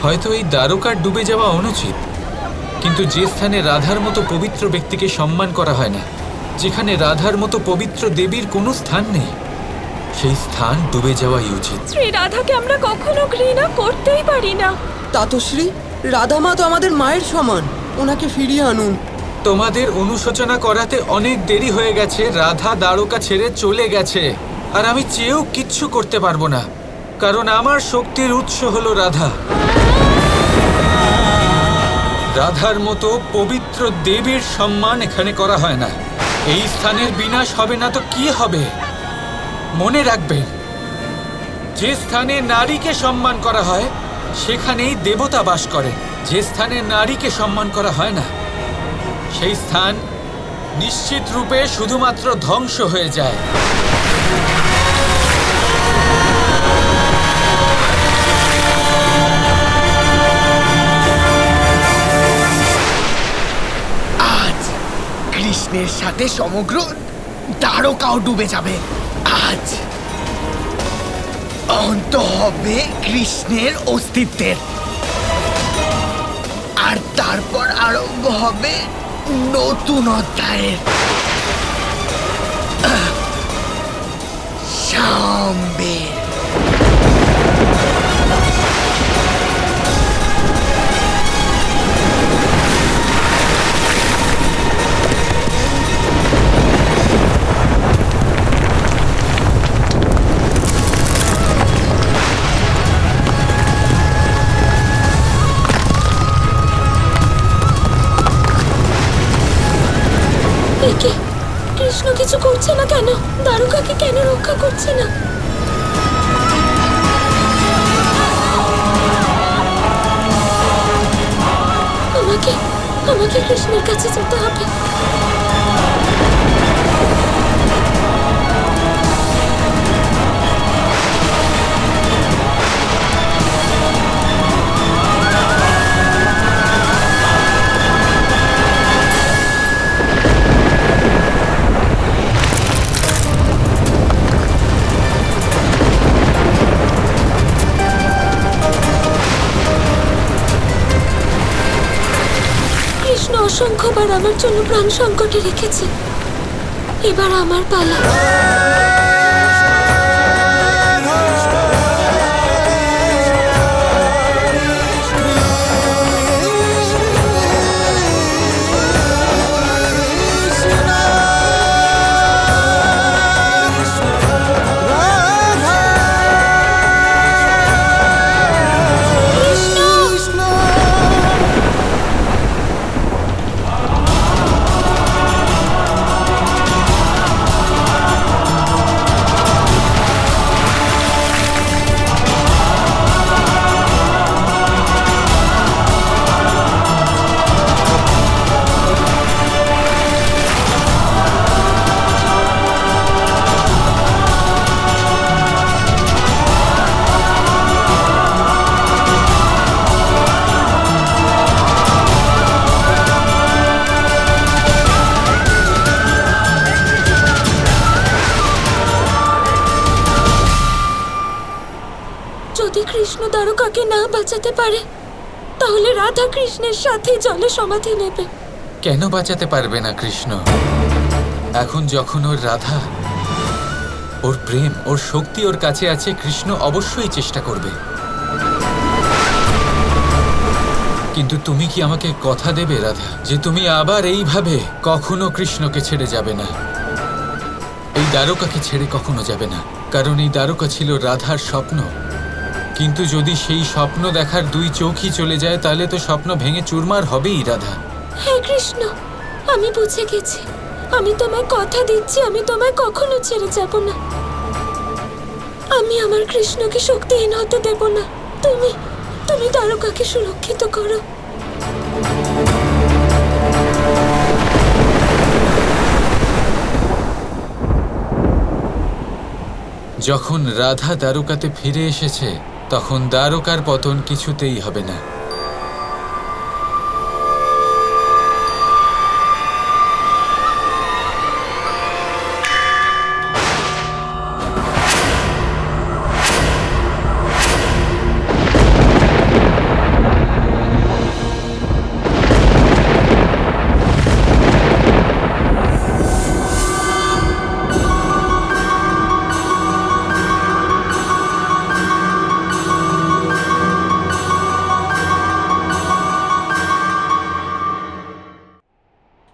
হয়তো এই দ্বারকার ডুবে যাওয়া অনুচিত, কিন্তু যে স্থানে রাধার মতো পবিত্র ব্যক্তিকে সম্মান করা হয় না, যেখানে রাধার মতো পবিত্র দেবীর কোনো স্থান নেই, সেই স্থান ডুবে যাওয়াই উচিত। শ্রী রাধাকে আমরা কখনো ঘৃণা করতেই পারি না। তাতশ্রী, রাধা মা তো আমাদের মায়ের সমান, ওনাকে ফিরিয়ে আনুন। তোমাদের অনুশোচনা করাতে অনেক দেরি হয়ে গেছে। রাধা দ্বারকা ছেড়ে চলে গেছে, আর আমি চেয়েও কিচ্ছু করতে পারবো না, কারণ আমার শক্তির উৎস হলো রাধা। রাধার মতো পবিত্র দেবীর সম্মান এখানে করা হয় না। এই স্থানের বিনাশ হবে না তো কি হবে? মনে রাখবেন, যে স্থানে নারীকে সম্মান করা হয় সেখানেই দেবতা বাস করেন। যে স্থানে নারীকে সম্মান করা হয় না, সেই স্থান নিশ্চিত রূপে শুধুমাত্র ধ্বংস হয়ে যায়। আজ কৃষ্ণের সাথে সমগ্র দ্বারকাও ডুবে যাবে। আজ অন্ত হবে কৃষ্ণের অস্তিত্বের, আর তারপর আরম্ভ হবে নতুন অধ্যায়ের। সাম্বের একে কৃষ্ণ কিছু করছে না কেন? দ্বারকাকে কেন রক্ষা করছে না? আমাকে আমাকে কৃষ্ণের কাছে যেতে হবে। কৃষ্ণ অসংখ্যবার আমার জন্য প্রাণ সংকটে রেখেছে, এবার আমার পালা। যদি কৃষ্ণ দ্বারকাকে না বাঁচাতে পারে, তাহলে রাধা কৃষ্ণের সাথে জলে সমাধি নেবে। কেন বাঁচাতে পারবে না কৃষ্ণ? এখন যখন ওর রাধা, ওর প্রেম, ওর শক্তি ওর কাছে আছে, কৃষ্ণ অবশ্যই চেষ্টা করবে। কিন্তু তুমি কি আমাকে কথা দেবে রাধা, যে তুমি আবার এইভাবে কখনো কৃষ্ণকে ছেড়ে যাবে না, এই দ্বারকাকে ছেড়ে কখনো যাবে না? কারণ এই দ্বারকা ছিল রাধার স্বপ্ন। কিন্তু যদি সেই স্বপ্ন দেখার দুই চোখই চলে যায়, তাহলে তো স্বপ্ন ভেঙে চুরমার হবেই রাধা। হ্যাঁ কৃষ্ণ, আমি বুঝে গেছি। আমি তোমায় কথা দিচ্ছি, আমি তোমায় কখনো ছেড়ে যাব না। আমি আমার কৃষ্ণকে শক্তিহীন হতে দেব না। তুমি তুমি দ্বারকাকে সুরক্ষিত করো। যখন রাধা দ্বারকাতে ফিরে এসেছে, তখন দ্বারকার পতন কিছুতেই হবে না।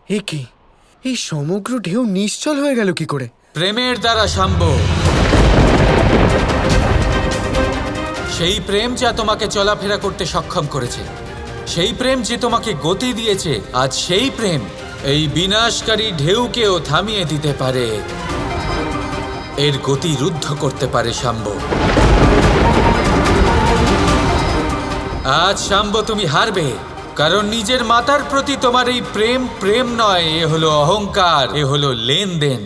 এ কি, এই সমগ্র ঢেউ নিশ্চল হয়ে গেল কি করে? প্রেমের দ্বারা শাম্ব। সেই প্রেম যা তোমাকে চলাফেরা করতে সক্ষম করেছে, সেই প্রেম যে তোমাকে গতি দিয়েছে, আজ সেই প্রেম এই বিনাশকারী ঢেউকেও থামিয়ে দিতে পারে, এর গতি রুদ্ধ করতে পারে শাম্ব। আজ শাম্ব তুমি হারবে, কারণ নিজের মাতার প্রতি তোমার এই প্রেম প্রেম নয়, এ হলো অহংকার, এ হলো লেনদেন।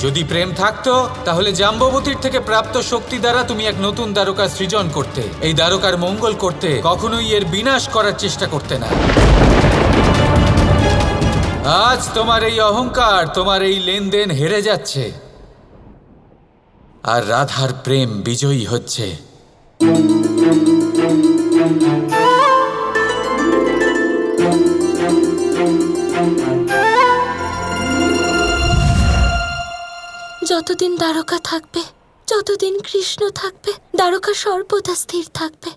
যদি প্রেম থাকতো তাহলে জাম্ববতীর থেকে প্রাপ্ত শক্তি দ্বারা তুমি এক নতুন দ্বারকা সৃজন করতে, এই দ্বারকার মঙ্গল করতে, কখনোই এর বিনাশ করার চেষ্টা করতে না। আজ তোমার এই অহংকার, তোমার এই লেনদেন হেরে যাচ্ছে, আর রাধার প্রেম বিজয়ী হচ্ছে। যতদিন দ্বারকা থাকবে, যতদিন কৃষ্ণ থাকবে, দ্বারকা সর্বদা স্থির থাকবে,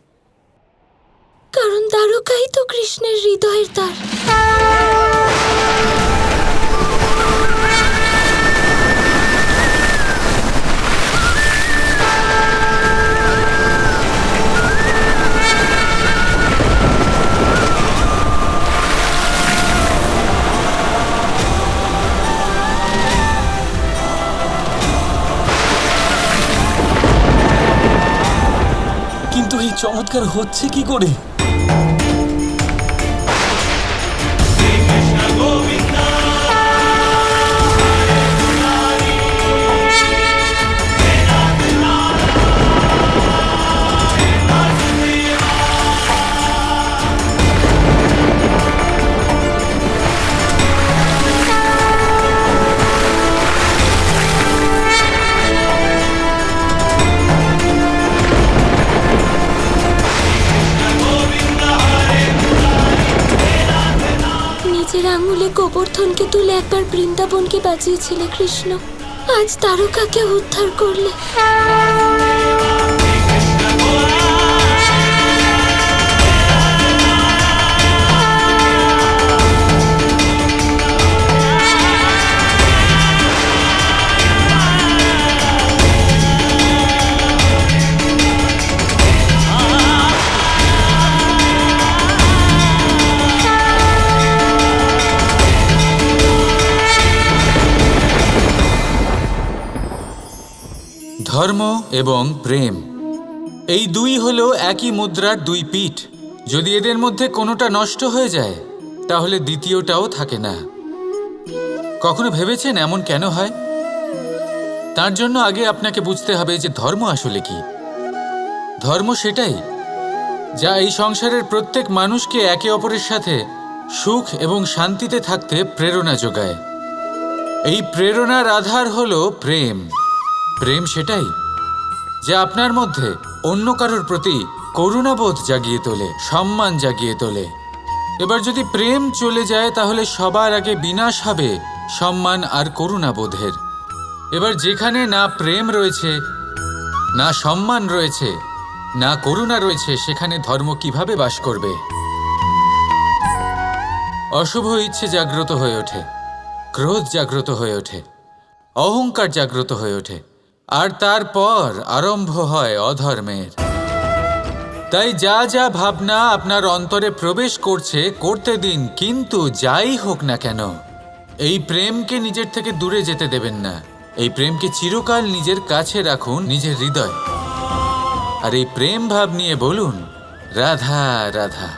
কারণ দ্বারকাই তো কৃষ্ণের হৃদয়ের দ্বার। কিন্তু এই চমৎকার হচ্ছে কি করে? নিজের আঙুলে গোবর্ধনকে তুলে একবার বৃন্দাবনকে বাঁচিয়েছিলে কৃষ্ণ, আজ দ্বারকাকে উদ্ধার করলে। ধর্ম এবং প্রেম, এই দুই হলো একই মুদ্রার দুই পিঠ। যদি এদের মধ্যে কোনোটা নষ্ট হয়ে যায় তাহলে দ্বিতীয়টাও থাকে না। কখনো ভেবেছেন এমন কেন হয়? তার জন্য আগে আপনাকে বুঝতে হবে যে ধর্ম আসলে কি। ধর্ম সেটাই যা এই সংসারের প্রত্যেক মানুষকে একে অপরের সাথে সুখ এবং শান্তিতে থাকতে প্রেরণা যোগায়। এই প্রেরণার আধার হলো প্রেম। প্রেম সেটাই যা আপনার মধ্যে অন্য কারোর প্রতি করুণাবোধ জাগিয়ে তোলে, সম্মান জাগিয়ে তোলে। এবার যদি প্রেম চলে যায় তাহলে সবার আগে বিনাশ হবে সম্মান আর করুণাবোধের। এবার যেখানে না প্রেম রয়েছে, না সম্মান রয়েছে, না করুণা রয়েছে, সেখানে ধর্ম কিভাবে বাস করবে? অশুভ ইচ্ছে জাগ্রত হয়ে ওঠে, ক্রোধ জাগ্রত হয়ে ওঠে, অহংকার জাগ্রত হয়ে ওঠে, আর তারপর আরম্ভ হয় অধর্মের। তাই যা যা ভাবনা আপনার অন্তরে প্রবেশ করছে করতে দিন, কিন্তু যাই হোক না কেন এই প্রেমকে নিজের থেকে দূরে যেতে দেবেন না। এই প্রেমকে চিরকাল নিজের কাছে রাখুন, নিজের হৃদয়। আর এই প্রেম ভাব নিয়ে বলুন, রাধা রাধা।